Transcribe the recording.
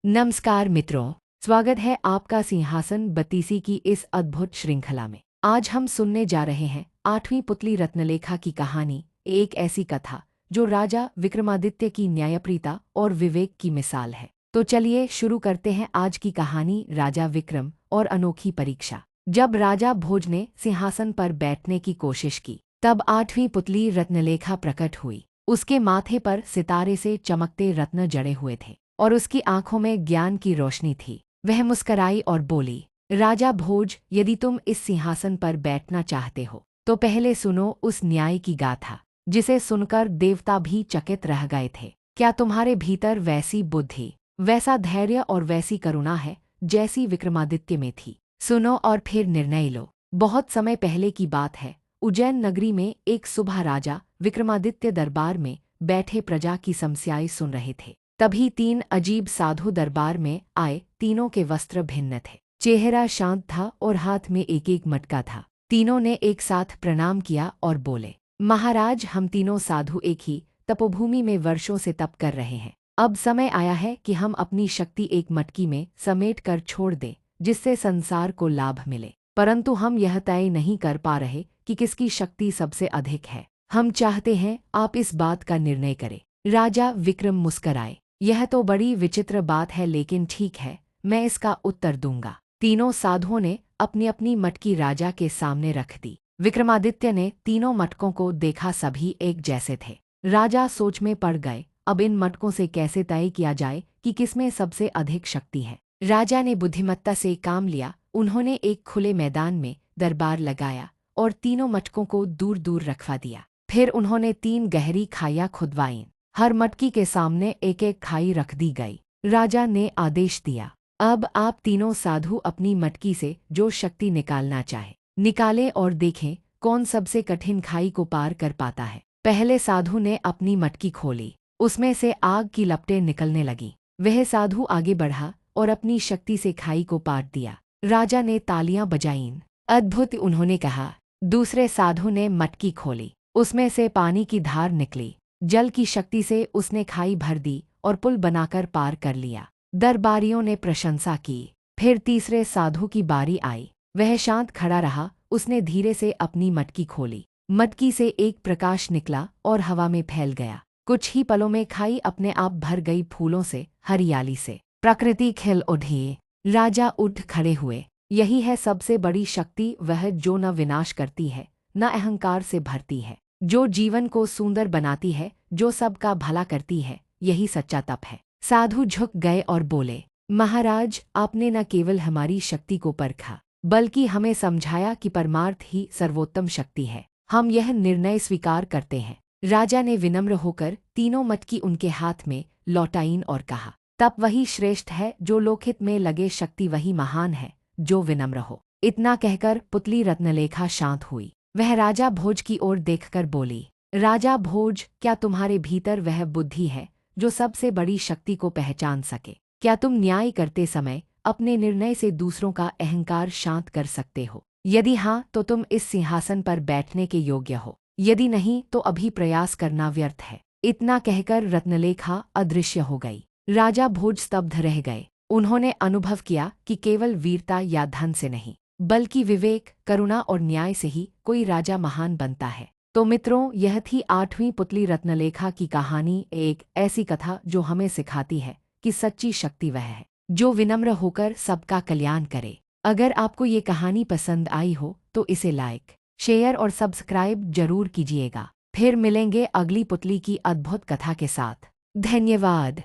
नमस्कार मित्रों, स्वागत है आपका सिंहासन बत्तीसी की इस अद्भुत श्रृंखला में। आज हम सुनने जा रहे हैं आठवीं पुतली रत्नलेखा की कहानी, एक ऐसी कथा जो राजा विक्रमादित्य की न्यायप्रियता और विवेक की मिसाल है। तो चलिए शुरू करते हैं आज की कहानी, राजा विक्रम और अनोखी परीक्षा। जब राजा भोज ने सिंहासन पर बैठने की कोशिश की, तब आठवीं पुतली रत्नलेखा प्रकट हुई। उसके माथे पर सितारे से चमकते रत्न जड़े हुए थे और उसकी आंखों में ज्ञान की रोशनी थी। वह मुस्कराई और बोली, राजा भोज, यदि तुम इस सिंहासन पर बैठना चाहते हो तो पहले सुनो उस न्याय की गाथा जिसे सुनकर देवता भी चकित रह गए थे। क्या तुम्हारे भीतर वैसी बुद्धि, वैसा धैर्य और वैसी करुणा है जैसी विक्रमादित्य में थी? सुनो और फिर निर्णय लो। बहुत समय पहले की बात है। उज्जैन नगरी में एक सुबह राजा विक्रमादित्य दरबार में बैठे प्रजा की समस्याएं सुन रहे थे। तभी तीन अजीब साधु दरबार में आए। तीनों के वस्त्र भिन्न थे, चेहरा शांत था और हाथ में एक एक मटका था। तीनों ने एक साथ प्रणाम किया और बोले, महाराज, हम तीनों साधु एक ही तपोभूमि में वर्षों से तप कर रहे हैं। अब समय आया है कि हम अपनी शक्ति एक मटकी में समेट कर छोड़ दें, जिससे संसार को लाभ मिले। परंतु हम यह तय नहीं कर पा रहे कि किसकी शक्ति सबसे अधिक है। हम चाहते हैं आप इस बात का निर्णय करें। राजा विक्रम मुस्कराए। यह तो बड़ी विचित्र बात है, लेकिन ठीक है, मैं इसका उत्तर दूंगा। तीनों साधुओं ने अपनी अपनी मटकी राजा के सामने रख दी। विक्रमादित्य ने तीनों मटकों को देखा, सभी एक जैसे थे। राजा सोच में पड़ गए, अब इन मटकों से कैसे तय किया जाए कि किसमें सबसे अधिक शक्ति है। राजा ने बुद्धिमत्ता से काम लिया। उन्होंने एक खुले मैदान में दरबार लगाया और तीनों मटकों को दूर दूर रखवा दिया। फिर उन्होंने तीन गहरी खाइयां खुदवाईं। हर मटकी के सामने एक एक खाई रख दी गई। राजा ने आदेश दिया, अब आप तीनों साधु अपनी मटकी से जो शक्ति निकालना चाहे निकालें और देखें कौन सबसे कठिन खाई को पार कर पाता है। पहले साधु ने अपनी मटकी खोली। उसमें से आग की लपटें निकलने लगीं। वह साधु आगे बढ़ा और अपनी शक्ति से खाई को पार दिया। राजा ने तालियां बजाईं। अद्भुत, उन्होंने कहा। दूसरे साधु ने मटकी खोली। उसमें से पानी की धार निकली। जल की शक्ति से उसने खाई भर दी और पुल बनाकर पार कर लिया। दरबारियों ने प्रशंसा की। फिर तीसरे साधु की बारी आई। वह शांत खड़ा रहा। उसने धीरे से अपनी मटकी खोली। मटकी से एक प्रकाश निकला और हवा में फैल गया। कुछ ही पलों में खाई अपने आप भर गई, फूलों से, हरियाली से। प्रकृति खिल उठी। राजा उठ खड़े हुए। यही है सबसे बड़ी शक्ति, वह जो न विनाश करती है न अहंकार से भरती है, जो जीवन को सुंदर बनाती है, जो सबका भला करती है। यही सच्चा तप है। साधु झुक गए और बोले, महाराज, आपने न केवल हमारी शक्ति को परखा, बल्कि हमें समझाया कि परमार्थ ही सर्वोत्तम शक्ति है। हम यह निर्णय स्वीकार करते हैं। राजा ने विनम्र होकर तीनों मटकी उनके हाथ में लौटाईं और कहा, तप वही श्रेष्ठ है जो लोकहित में लगे, शक्ति वही महान है जो विनम्र हो। इतना कहकर पुतली रत्नलेखा शांत हुई। वह राजा भोज की ओर देखकर बोली, राजा भोज, क्या तुम्हारे भीतर वह बुद्धि है जो सबसे बड़ी शक्ति को पहचान सके? क्या तुम न्याय करते समय अपने निर्णय से दूसरों का अहंकार शांत कर सकते हो? यदि हाँ, तो तुम इस सिंहासन पर बैठने के योग्य हो। यदि नहीं, तो अभी प्रयास करना व्यर्थ है। इतना कहकर रत्नलेखा अदृश्य हो गई। राजा भोज स्तब्ध रह गए। उन्होंने अनुभव किया कि केवल वीरता या धन से नहीं, बल्कि विवेक, करुणा और न्याय से ही कोई राजा महान बनता है। तो मित्रों, यह थी आठवीं पुतली रत्नलेखा की कहानी, एक ऐसी कथा जो हमें सिखाती है कि सच्ची शक्ति वह है जो विनम्र होकर सबका कल्याण करे। अगर आपको ये कहानी पसंद आई हो तो इसे लाइक, शेयर और सब्सक्राइब जरूर कीजिएगा। फिर मिलेंगे अगली पुतली की अद्भुत कथा के साथ। धन्यवाद।